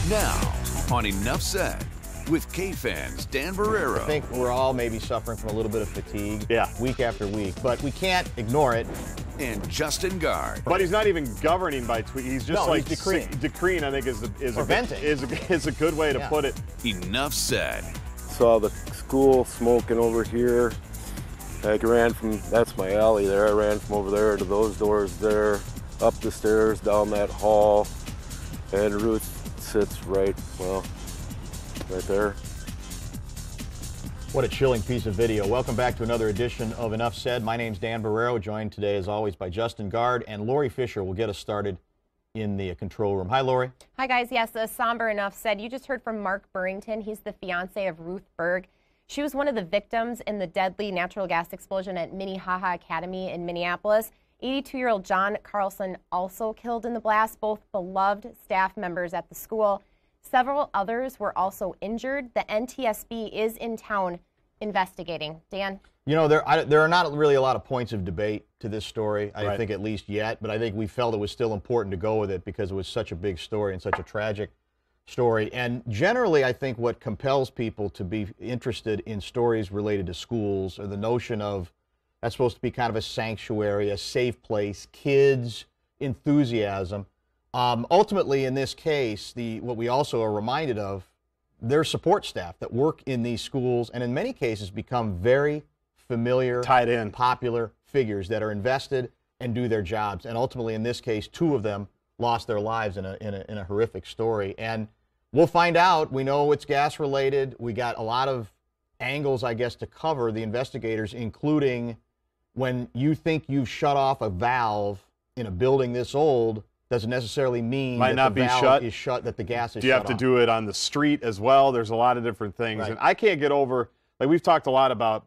Now, on Enough Said, with K-Fans Dan Barrero. I think we're all maybe suffering from a little bit of fatigue week after week, but we can't ignore it. And Justin Guard. But he's not even governing by tweet. He's just like he's decreeing. Decreeing, I think, is a good way to put it. Enough Said. Saw the school smoking over here. I ran from, that's my alley there. I ran from over there to those doors there, up the stairs, down that hall, and Ruth sits right there. What a chilling piece of video. Welcome back to another edition of Enough Said. My name's Dan Barrero, joined today as always by Justin Guard, and Lori Fisher will get us started in the control room. Hi, Lori. Hi, guys. Yes, a somber Enough Said. You just heard from Mark Burrington. He's the fiance of Ruth Berg. She was one of the victims in the deadly natural gas explosion at Minnehaha Academy in Minneapolis. 82-year-old John Carlson also killed in the blast, both beloved staff members at the school. Several others were also injured. The NTSB is in town investigating. Dan? You know, there are not really a lot of points of debate to this story, I think, at least yet, but I think we felt it was still important to go with it because it was such a big story and such a tragic story. And generally, I think what compels people to be interested in stories related to schools or the notion of that's supposed to be kind of a sanctuary, a safe place, kids, enthusiasm. Ultimately, in this case, what we also are reminded of, there's support staff that work in these schools and in many cases become very familiar, tied in, popular figures that are invested and do their jobs. And ultimately, in this case, two of them lost their lives in a horrific story. And we'll find out. We know it's gas related. We got a lot of angles, I guess, to cover, the investigators, including when you think you've shut off a valve in a building this old, doesn't necessarily mean that the valve is shut, that the gas is shut off. Do you have to do it on the street as well? There's a lot of different things. Right. And I can't get over, like we've talked a lot about,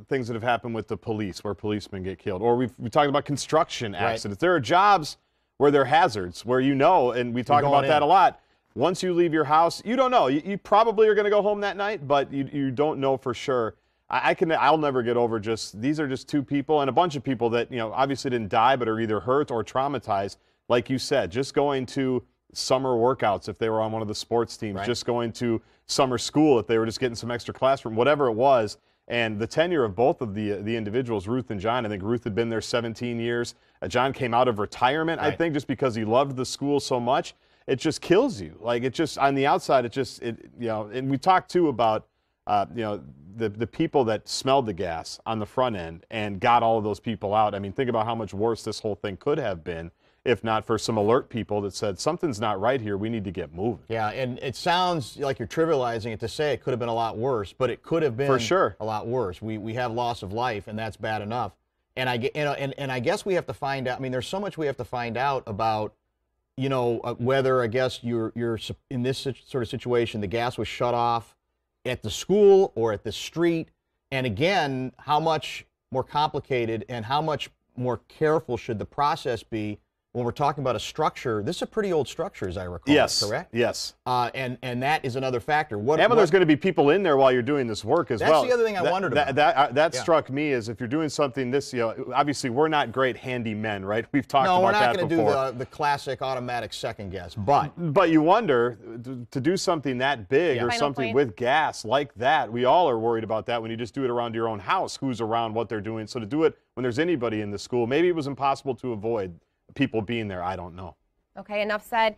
things that have happened with the police where policemen get killed. Or we talked about construction accidents. There are jobs where there are hazards, where and we talk about that a lot. Once you leave your house, you don't know. You probably are going to go home that night, but you don't know for sure. I'll never get over these are just two people and a bunch of people that, obviously didn't die, but are either hurt or traumatized. Like you said, just going to summer workouts if they were on one of the sports teams, just going to summer school if they were just getting some extra classroom, whatever it was. And the tenure of both of the individuals, Ruth and John, I think Ruth had been there 17 years. John came out of retirement, I think, just because he loved the school so much. It just kills you. Like, it just, on the outside, and we talked too about, the people that smelled the gas on the front end and got all of those people out. I mean, think about how much worse this whole thing could have been if not for some alert people that said, something's not right here, we need to get moving. Yeah, and it sounds like you're trivializing it to say it could have been a lot worse, but it could have been a lot worse. We have loss of life, and that's bad enough. And I guess we have to find out, I mean, there's so much we have to find out about, whether, I guess, you're in this sort of situation, the gas was shut off at the school or at the street, and again, how much more complicated and how much more careful should the process be when we're talking about a structure. This is a pretty old structure, as I recall. Yes. Correct? Yes. And that is another factor. There's going to be people in there while you're doing this work as well. That's the other thing I wondered about. That struck me is if you're doing something this, obviously we're not great handymen, right? We've talked about that before. No, we're not going to do the classic automatic second guess. But you wonder, to do something that big or something with gas like that, we all are worried about that when you just do it around your own house, who's around, what they're doing. So to do it when there's anybody in the school, maybe it was impossible to avoid people being there. I don't know. Okay, enough said.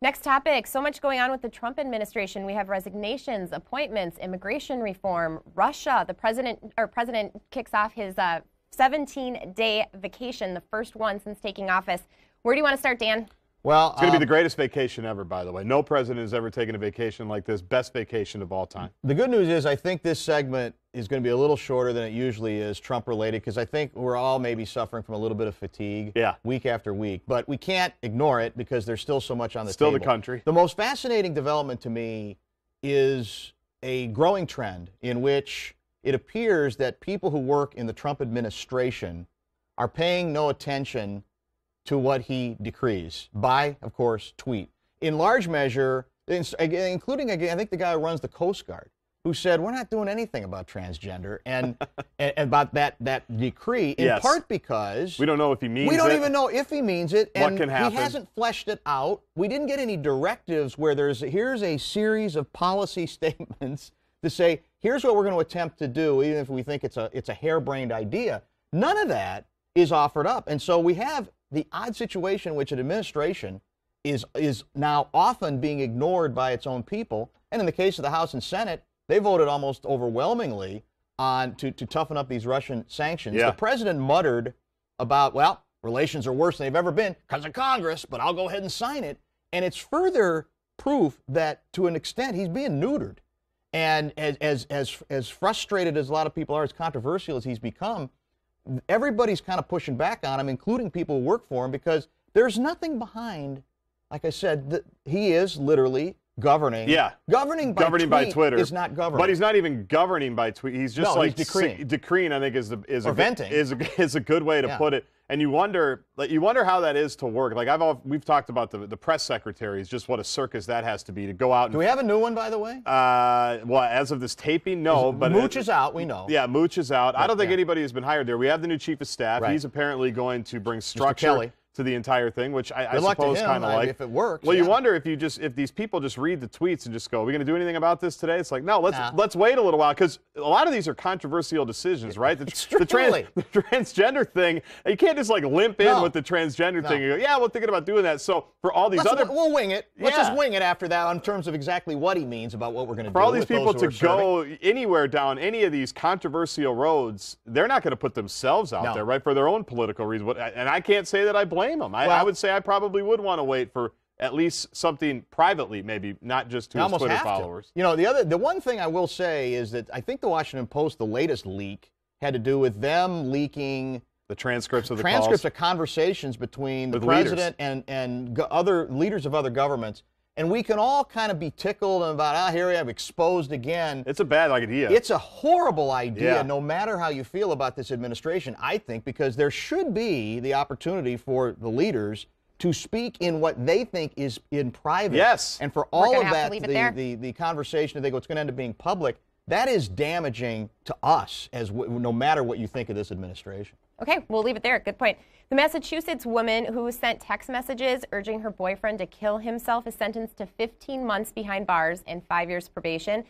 Next topic. So much going on with the Trump administration. We have resignations, appointments, immigration reform, Russia. The president kicks off his 17-day vacation, the first one since taking office. Where do you want to start, Dan? Well, it's going to be the greatest vacation ever, by the way. No president has ever taken a vacation like this. Best vacation of all time. The good news is I think this segment is going to be a little shorter than it usually is, Trump-related, because I think we're all maybe suffering from a little bit of fatigue week after week. But we can't ignore it because there's still so much on the table. Still the country. The most fascinating development to me is a growing trend in which it appears that people who work in the Trump administration are paying no attention to what he decrees by, of course, tweet. In large measure, including, again, I think the guy who runs the Coast Guard. who said, we're not doing anything about transgender and about that decree, in part because we don't know if he means it. We don't even know if he means it. What can happen? He hasn't fleshed it out. We didn't get any directives where here's a series of policy statements to say, here's what we're going to attempt to do, even if we think it's a harebrained idea. None of that is offered up. And so we have the odd situation in which an administration is now often being ignored by its own people. And in the case of the House and Senate, they voted almost overwhelmingly to toughen up these Russian sanctions. Yeah. The president muttered about, well, relations are worse than they've ever been because of Congress, but I'll go ahead and sign it. And it's further proof that, to an extent, he's being neutered. And as frustrated as a lot of people are, as controversial as he's become, everybody's kind of pushing back on him, including people who work for him, because there's nothing behind, like I said, he is literally governing. Yeah. Governing by Twitter is not governing. But he's not even governing by tweet. He's just he's decreeing. Decreeing, I think, is a good way to put it. And you wonder how that is to work. Like we've talked about the press secretaries, just what a circus that has to be to go out. Do we have a new one, by the way? Well, as of this taping, no. But Mooch is out. We know. Yeah, Mooch is out. I don't think anybody has been hired there. We have the new chief of staff. Right. He's apparently going to bring structure to the entire thing, which I suppose kind of like. If it works. Well, you wonder if these people just read the tweets and just go, "Are we going to do anything about this today?" It's like, no, let's wait a little while, because a lot of these are controversial decisions, right? The transgender thing, you can't just like limp in with the transgender thing and go, "Yeah, we're thinking about doing that." So for all these we'll wing it. Let's just wing it after that in terms of exactly what he means about what we're going to do. For all these people to go anywhere down any of these controversial roads, they're not going to put themselves out there, right, for their own political reasons. And I can't say that I blame them. I would say I probably would want to wait for at least something privately, maybe not just to his Twitter followers. You know, the one thing I will say is that I think the Washington Post, the latest leak, had to do with them leaking the transcripts of conversations between the president and other leaders of other governments. And we can all kind of be tickled about, here we have exposed again. It's a bad idea. It's a horrible idea, no matter how you feel about this administration, I think, because there should be the opportunity for the leaders to speak in what they think is in private. Yes. And for all of that, the conversation, they go, it's going to end up being public. That is damaging to us, no matter what you think of this administration. Okay, we'll leave it there. Good point. The Massachusetts woman who sent text messages urging her boyfriend to kill himself is sentenced to 15 months behind bars and 5 years probation.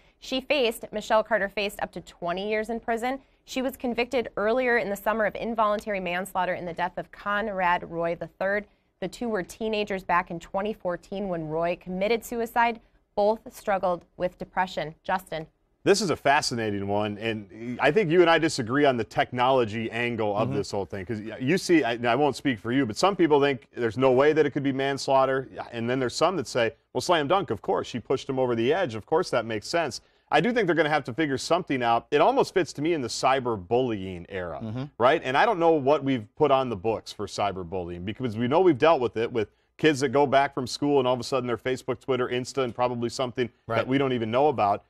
Michelle Carter faced up to 20 years in prison. She was convicted earlier in the summer of involuntary manslaughter in the death of Conrad Roy III. The two were teenagers back in 2014 when Roy committed suicide. Both struggled with depression. Justin. This is a fascinating one, and I think you and I disagree on the technology angle of this whole thing. Because you see, I won't speak for you, but some people think there's no way that it could be manslaughter, and then there's some that say, well, slam dunk, of course. She pushed him over the edge. Of course that makes sense. I do think they're going to have to figure something out. It almost fits to me in the cyberbullying era, right? And I don't know what we've put on the books for cyberbullying, because we know we've dealt with it with kids that go back from school and all of a sudden they're Facebook, Twitter, Insta, and probably something that we don't even know about.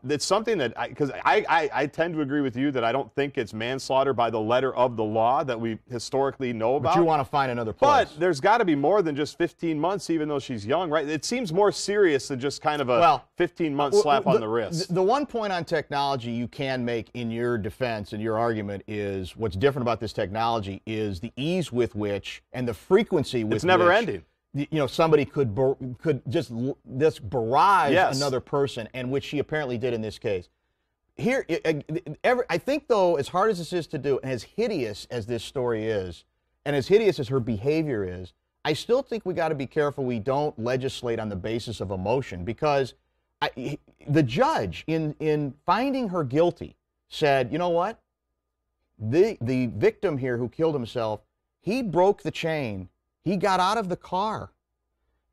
It's something that, because I tend to agree with you that I don't think it's manslaughter by the letter of the law that we historically know about. But you want to find another place. But there's got to be more than just 15 months, even though she's young, right? It seems more serious than just kind of a 15-month slap on the wrist. The one point on technology you can make in your defense and your argument is what's different about this technology is the ease with which and the frequency with which. It's never ending. Somebody could just barrage another person, and which she apparently did in this case. Here, I think, though, as hard as this is to do, and as hideous as this story is, and as hideous as her behavior is, I still think we got to be careful we don't legislate on the basis of emotion, because the judge, in finding her guilty, said, you know what? The victim here who killed himself, he broke the chain. He got out of the car,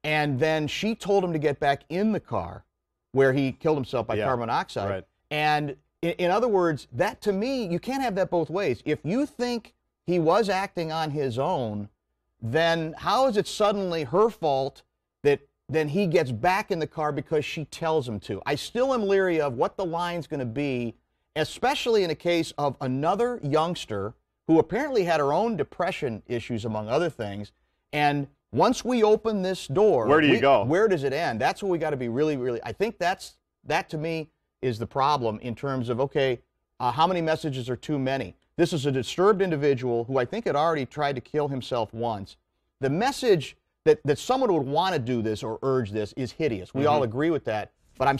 and then she told him to get back in the car where he killed himself by carbon monoxide. Right. And in other words, that to me, you can't have that both ways. If you think he was acting on his own, then how is it suddenly her fault that then he gets back in the car because she tells him to? I still am leery of what the line's going to be, especially in a case of another youngster who apparently had her own depression issues, among other things. And once we open this door, where do you go? Where does it end? That's what we got to be really, really. I think that to me is the problem in terms of, okay, how many messages are too many? This is a disturbed individual who I think had already tried to kill himself once. The message that someone would want to do this or urge this is hideous. We all agree with that. But I'm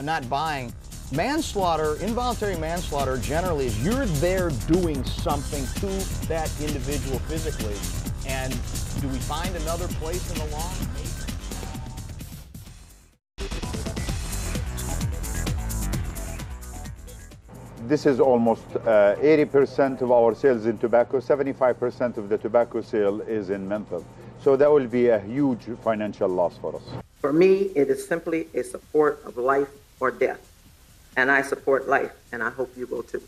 not buying. Manslaughter, involuntary manslaughter generally is you're there doing something to that individual physically. And do we find another place in the law? This is almost 80% of our sales in tobacco. 75% of the tobacco sale is in menthol. So that will be a huge financial loss for us. For me, it is simply a support of life or death. And I support life, and I hope you will too.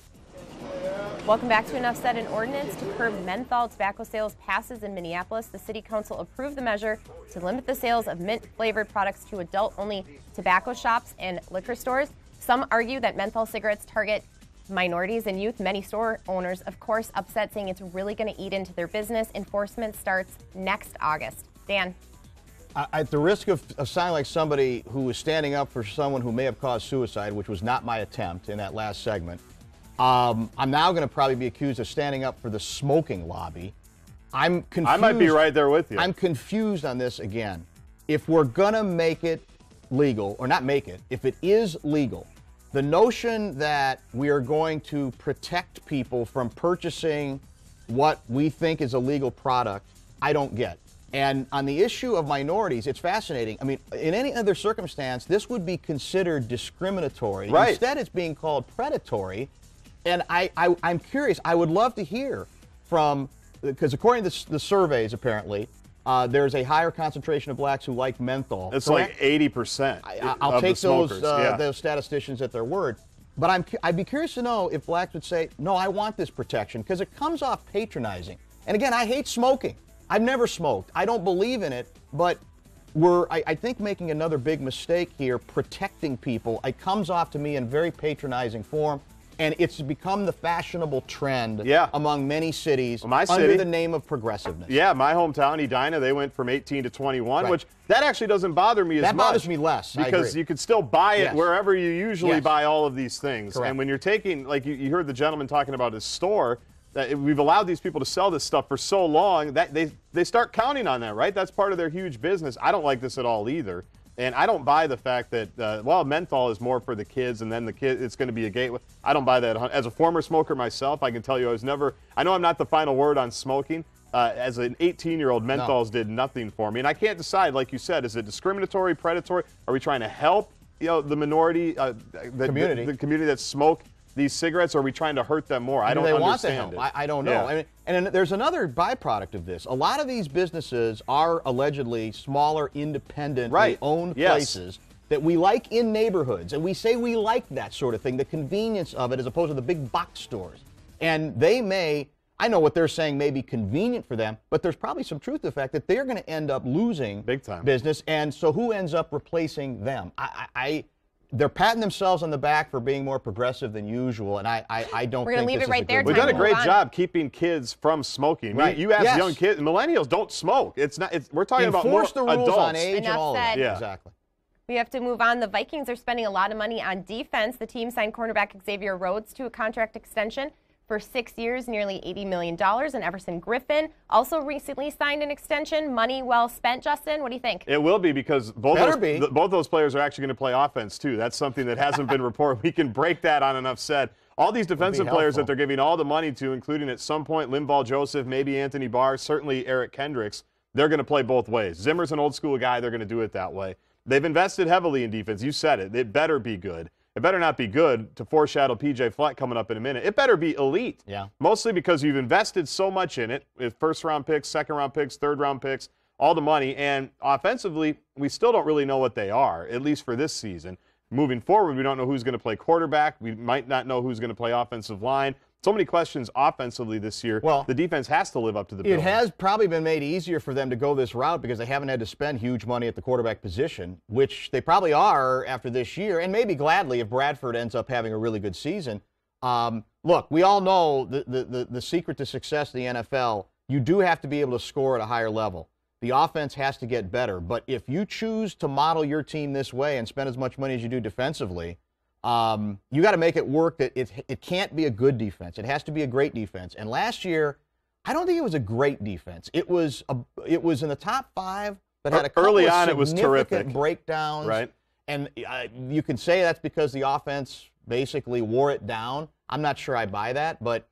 Welcome back to Enough Said. An ordinance to curb menthol tobacco sales passes in Minneapolis. The city council approved the measure to limit the sales of mint-flavored products to adult-only tobacco shops and liquor stores. Some argue that menthol cigarettes target minorities and youth. Many store owners, of course, upset, saying it's really going to eat into their business. Enforcement starts next August. Dan. At the risk of sounding like somebody who was standing up for someone who may have caused suicide, which was not my attempt in that last segment, I'm now going to probably be accused of standing up for the smoking lobby. I'm confused. I might be right there with you. I'm confused on this again. If we're going to make it legal, or not make it, if it is legal, the notion that we are going to protect people from purchasing what we think is a legal product, I don't get. And on the issue of minorities, it's fascinating. I mean, in any other circumstance, this would be considered discriminatory. Right. Instead, it's being called predatory. And I'm curious. I would love to hear from, because according to the surveys, apparently, there's a higher concentration of blacks who like menthol. It's like 80%. I'll take those those statisticians at their word. But I'd be curious to know if blacks would say, no, I want this protection, because it comes off patronizing. And again, I hate smoking. I've never smoked. I don't believe in it, but I think, making another big mistake here, protecting people. It comes off to me in very patronizing form, and it's become the fashionable trend among many cities under the name of progressiveness. Yeah, my hometown, Edina, they went from 18 to 21, which that actually doesn't bother me as much. That bothers me less, because you could still buy it wherever you usually buy all of these things. Correct. And when you're taking, like you heard the gentleman talking about his store, that we've allowed these people to sell this stuff for so long that they start counting on that, right? That's part of their huge business. I don't like this at all either. And I don't buy the fact that, well, menthol is more for the kids, and then it's going to be a gateway. I don't buy that. As a former smoker myself, I can tell you I know I'm not the final word on smoking. As an 18-year-old, menthols did nothing for me. And I can't decide, like you said, is it discriminatory, predatory? Are we trying to help the minority, the community that smoke these cigarettes, or are we trying to hurt them more? I don't understand it. I don't know. Yeah. I mean, and there's another byproduct of this. A lot of these businesses are allegedly smaller, independently owned places that we like in neighborhoods. And we say we like that sort of thing, the convenience of it, as opposed to the big box stores. And they may, I know what they're saying may be convenient for them, but there's probably some truth to the fact that they're going to end up losing big time business. And so who ends up replacing them? They're patting themselves on the back for being more progressive than usual, and I don't think this is a good We've done a great job keeping kids from smoking. Right. You ask young kids, millennials don't smoke. We're talking about more enforce the rules adults. on age and Enough all said. of that. Exactly. We have to move on. The Vikings are spending a lot of money on defense. The team signed cornerback Xavier Rhodes to a contract extension for 6 years, nearly $80 million. And Everson Griffin also recently signed an extension. Money well spent, Justin. What do you think? It will be, because both those players are actually going to play offense, too. That's something that hasn't been reported. We can break that on Enough Said. All these defensive players that they're giving all the money to, including at some point Linval Joseph, maybe Anthony Barr, certainly Eric Kendricks, they're going to play both ways. Zimmer's an old school guy. They're going to do it that way. They've invested heavily in defense. You said it. It better be good. It better not be good, to foreshadow P.J. Fleck coming up in a minute. It better be elite. Yeah. Mostly because you've invested so much in it, with first-round picks, second-round picks, third-round picks, all the money. And offensively, we still don't really know what they are, at least for this season. Moving forward, we don't know who's going to play quarterback. We might not know who's going to play offensive line. So many questions offensively this year. Well, the defense has to live up to the bill. It has probably been made easier for them to go this route because they haven't had to spend huge money at the quarterback position, which they probably are after this year, and maybe gladly if Bradford ends up having a really good season. Look, we all know the secret to success in the NFL, you do have to be able to score at a higher level. The offense has to get better. But if you choose to model your team this way and spend as much money as you do defensively, You got to make it work. That it can't be a good defense. It has to be a great defense. And last year, I don't think it was a great defense. It was in the top 5, but had a couple early of on. It was terrific breakdowns. Right. And you can say that's because the offense basically wore it down. I'm not sure I buy that, but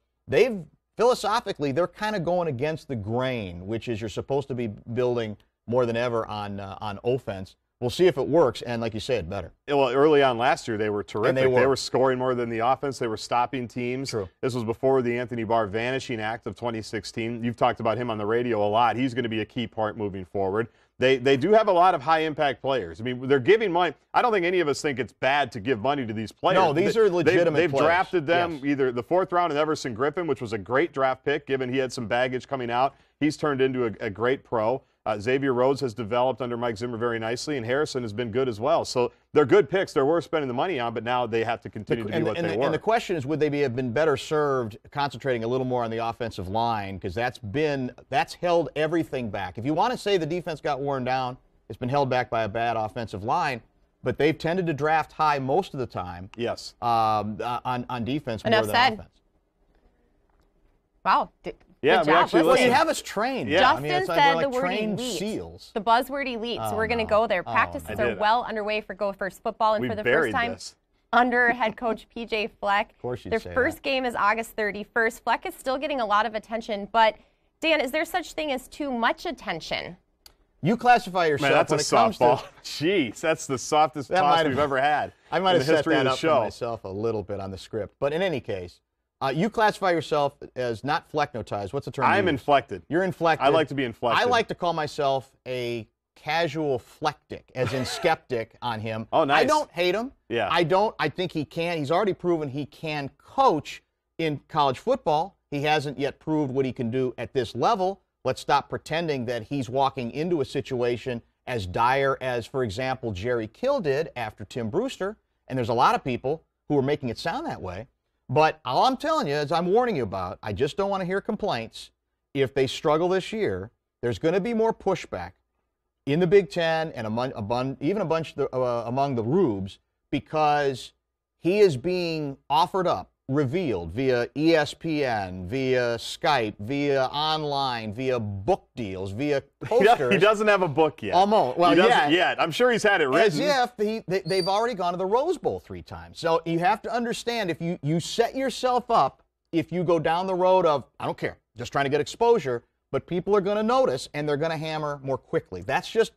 philosophically, they're kind of going against the grain, which is you're supposed to be building more than ever on offense. We'll see if it works, and like you said, better. Well, early on last year, they were terrific. They were scoring more than the offense. They were stopping teams. True. This was before the Anthony Barr Vanishing Act of 2016. You've talked about him on the radio a lot. He's going to be a key part moving forward. They do have a lot of high-impact players. I mean, they're giving money. I don't think any of us think it's bad to give money to these players. No, these are legitimate They've players. drafted them Yes. either the 4th round in Everson Griffin, which was a great draft pick, given he had some baggage coming out. He's turned into a great pro. Xavier Rhodes has developed under Mike Zimmer very nicely, and Harrison has been good as well. So they're good picks. They're worth spending the money on, but now they have to continue to do what they were. And the question is, would they have been better served concentrating a little more on the offensive line? Because that's held everything back. If you want to say the defense got worn down, it's been held back by a bad offensive line, but they've tended to draft high most of the time. Yes. On defense more than offense. Wow. Yeah, Good we job. actually Well, listen. you have us trained. Yeah. Justin it's like said we're the like word trained elite. seals. The buzzword elite. So we're going to go there. Practices I are did. well underway for Gophers football, and We for the buried first time this. under head coach PJ Fleck. Of course you'd Their say first that. game is August 31st. Fleck is still getting a lot of attention, but Dan, is there such thing as too much attention? You classify yourself Man, that's when a it comes softball. to. Jeez, that's the softest That toss might we've have- ever had. I might in have the set history that of the up show. for myself a little bit on the script. But in any case, you classify yourself as not flecknotized. What's the term? I'm you use? inflected. You're inflected. I like to be inflected. I like to call myself a casual flectic, as in skeptic on him. Oh, nice. I don't hate him. Yeah. I think he can. He's already proven he can coach in college football. He hasn't yet proved what he can do at this level. Let's stop pretending that he's walking into a situation as dire as, for example, Jerry Kill did after Tim Brewster. And there's a lot of people who are making it sound that way. But all I'm telling you, as I'm warning you about, I just don't want to hear complaints. If they struggle this year, there's going to be more pushback in the Big Ten and even a bunch among the Rubes, because he is being offered up, revealed via ESPN, via Skype, via online, via book deals, via posters. He doesn't have a book yet. Almost. Well, he doesn't yeah. yet. I'm sure he's had it written. As if they've already gone to the Rose Bowl 3 times. So you have to understand, if you set yourself up, if you go down the road of, I don't care, just trying to get exposure, but people are going to notice and they're going to hammer more quickly. That's just,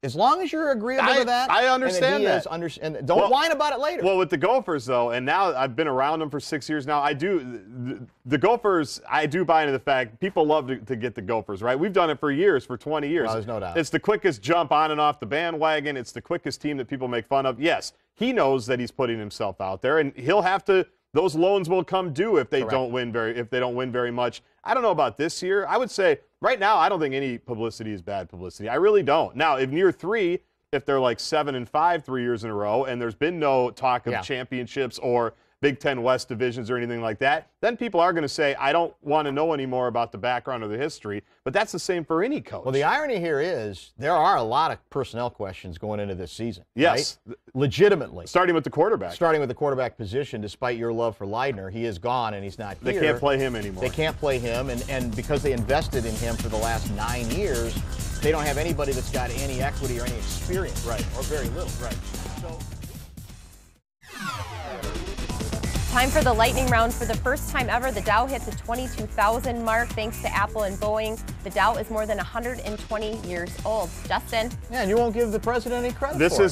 as long as you're agreeable to that. I understand that. And don't whine about it later. Well, with the Gophers, though, and now I've been around them for 6 years now, the Gophers, I do buy into the fact people love to get the Gophers, right? We've done it for years, for 20 years. Well, there's no doubt. It's the quickest jump on and off the bandwagon. It's the quickest team that people make fun of. Yes, he knows that he's putting himself out there, and he'll have to. Those loans will come due if they don't win very much. I don't know about this year. I would say right now I don't think any publicity is bad publicity. I really don't. Now, in year 3, if they're like 7-5 3 years in a row, and there's been no talk of championships or Big Ten West divisions or anything like that, then people are going to say, I don't want to know anymore about the background or the history. But that's the same for any coach. Well, the irony here is there are a lot of personnel questions going into this season. Yes. Right? Legitimately. Starting with the quarterback. Starting with the quarterback position, despite your love for Leidner, he is gone and he's not here. They can't play him anymore. They can't play him, and because they invested in him for the last 9 years, they don't have anybody that's got any equity or any experience. Right. Or very little. Right. So. Time for the lightning round. For the first time ever, the Dow hit the 22,000 mark thanks to Apple and Boeing. The Dow is more than 120 years old. Justin? Yeah, and you won't give the president any credit This for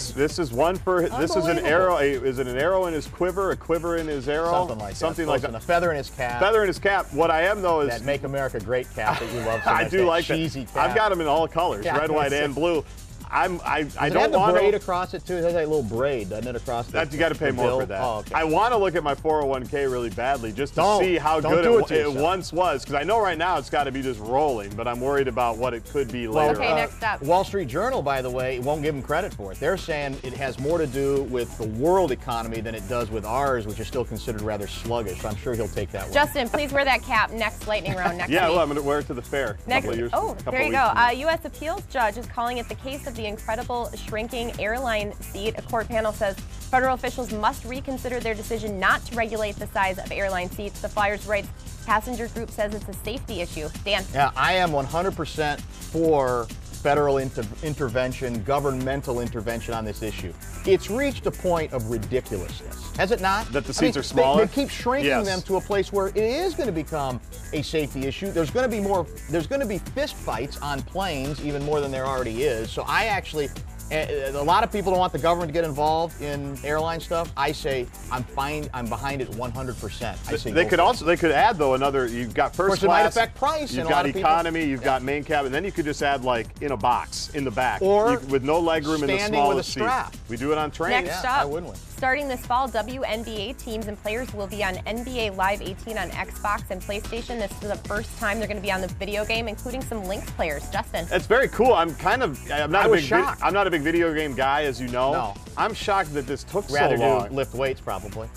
is one for this is an arrow. Is it an arrow in his quiver? A quiver in his arrow? Something like that. Something like that. And a feather in his cap. Feather in his cap. What I am though is That Make America Great cap that you love so I much, do that like cheesy that. cap. I've got them in all colors, Yeah, red, white, that's and it. blue. I Does it don't have the want braid to. across it too? It has that little braid, doesn't it, across the You got to pay the more bill? for that. Oh, okay. I want to look at my 401k really badly just to Don't. see how Don't good do it to it yourself. once was, because I know right now it's got to be just rolling, but I'm worried about what it could be later. Okay, next up. Wall Street Journal, by the way, won't give them credit for it. They're saying it has more to do with the world economy than it does with ours, which is still considered rather sluggish. So I'm sure he'll take that one. Justin, please wear that cap next lightning round next Yeah, week. well, I'm going to wear it to the fair. Next, Couple of years, oh, couple there you weeks go. from now. U.S. appeals judge is calling it the case of the incredible shrinking airline seat. A court panel says Federal officials must reconsider their decision not to regulate the size of airline seats. The Flyers rights passenger group says it's a safety issue. Dan? Yeah, I am 100% for federal intervention, governmental intervention on this issue. It's reached a point of ridiculousness, has it not? That the seats are smaller? They keep shrinking them to a place where it is going to become a safety issue. There's going to be more. There's going to be fist fights on planes, even more than there already is. So I actually. A lot of people don't want the government to get involved in airline stuff. I say I'm fine. I'm behind it 100%. I say they could add though another. You've got first class. Of course, it might affect price. You've got economy. You've got main cabin. And then you could just add like in a box in the back, or with no leg room in the smallest seat. We do it on trains. Next up, I wouldn't we? Starting this fall, WNBA teams and players will be on NBA Live 18 on Xbox and PlayStation. This is the first time they're going to be on the video game, including some Lynx players. Justin. It's very cool. I'm not a big video game guy, as you know. No. I'm shocked that this took so long. Rather do lift weights, probably.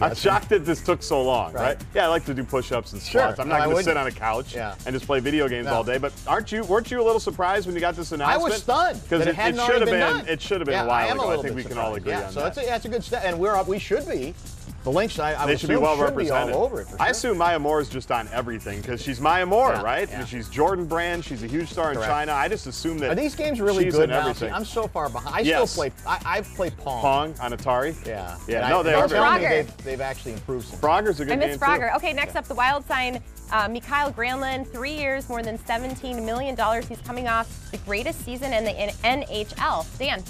I'm shocked that this took so long, right? Yeah, I like to do push-ups and squats. Sure. I'm not going to sit on a couch and just play video games all day. But weren't you a little surprised when you got this announcement? I was stunned because it should have been done. It should have been a while ago. I think we can all agree on that. So that's a good step, and we should be. The Lynx, they should be well represented. All over it, for sure. I assume Maya Moore is just on everything because she's Maya Moore, right? Yeah. And she's Jordan Brand. She's a huge star in China. I just assume that. Are these games really she's good in now? everything. I'm so far behind. I still play. I've played Pong. Pong on Atari. Yeah. Yeah. No, they are very. They've actually improved some. Frogger's a good game I miss Frogger. Okay, next up, the Wild sign Mikhail Granlund, 3 years, more than $17 million. He's coming off the greatest season in the NHL. Dan.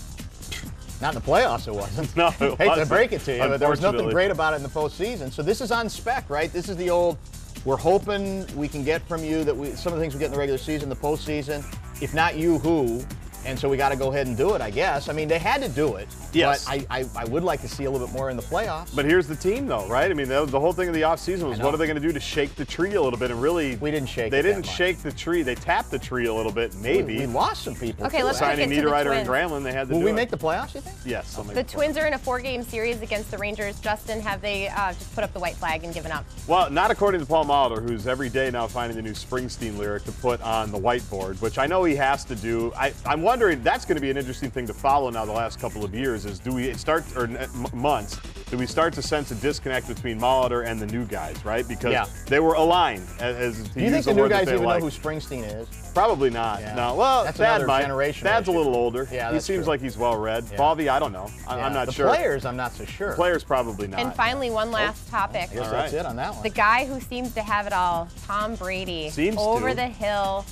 Not in the playoffs, it wasn't. No, hate to break it to you, but there was nothing great about it in the postseason. So this is on spec, right? This is the old, we're hoping we can get from you some of the things we get in the regular season, the postseason. If not you, who? And so we got to go ahead and do it, I guess. I mean, they had to do it. Yes. But I would like to see a little bit more in the playoffs. But here's the team, though, right? I mean, the whole thing of the offseason was what are they going to do to shake the tree a little bit? And really, we didn't shake. They didn't shake the tree. They tapped the tree a little bit, maybe. We lost some people. Okay, let's signing Niederreiter and Granlund. They had to. Will we make the playoffs? You think? Yes. The Twins are in a 4-game series against the Rangers. Justin, have they just put up the white flag and given up? Well, not according to Paul Molitor, who's every day now finding the new Springsteen lyric to put on the whiteboard, which I know he has to do. I'm wondering, that's going to be an interesting thing to follow now the last couple of years is do we start, or months, do we start to sense a disconnect between Molitor and the new guys, right? Because they were aligned. As do you think the new guys even know who Springsteen is? Probably not. Yeah. No. Well, that's Thad another might. generation. Thad's a little older. Yeah, he seems true. like he's well read. Yeah. Bobby, I don't know. I'm not sure. The players, I'm not so sure. The players probably not. And finally, one last topic. I guess that's it on that one. The guy who seems to have it all, Tom Brady. Over the hill.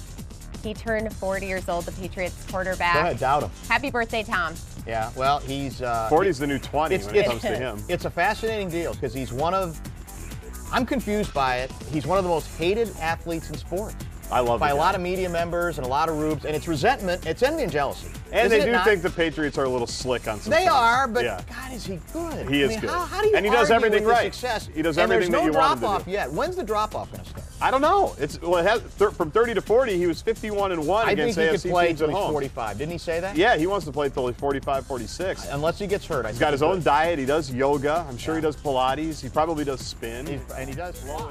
He turned 40 years old, the Patriots quarterback. Go ahead, doubt him. Happy birthday, Tom. Yeah, well, he's... 40's the new 20 when it comes to him. It's a fascinating deal because he's one of... I'm confused by it. He's one of the most hated athletes in sports. I love by a lot of media members and a lot of rubes, and it's resentment, it's envy and jealousy. And they do think the Patriots are a little slick on some things. They are, but God, is he good? He is good. How do you and he does everything right. Success? He does everything that you want him to do. There's no drop-off yet. When's the drop-off going to start? I don't know. From 30 to 40, he was 51-1 against AFC teams at home. I think he could play till he's 45. Didn't he say that? Yeah, he wants to play till he's 45, 46. Unless he gets hurt. He's got his own diet. He does yoga. I'm sure he does Pilates. He probably does spin. And he does flow.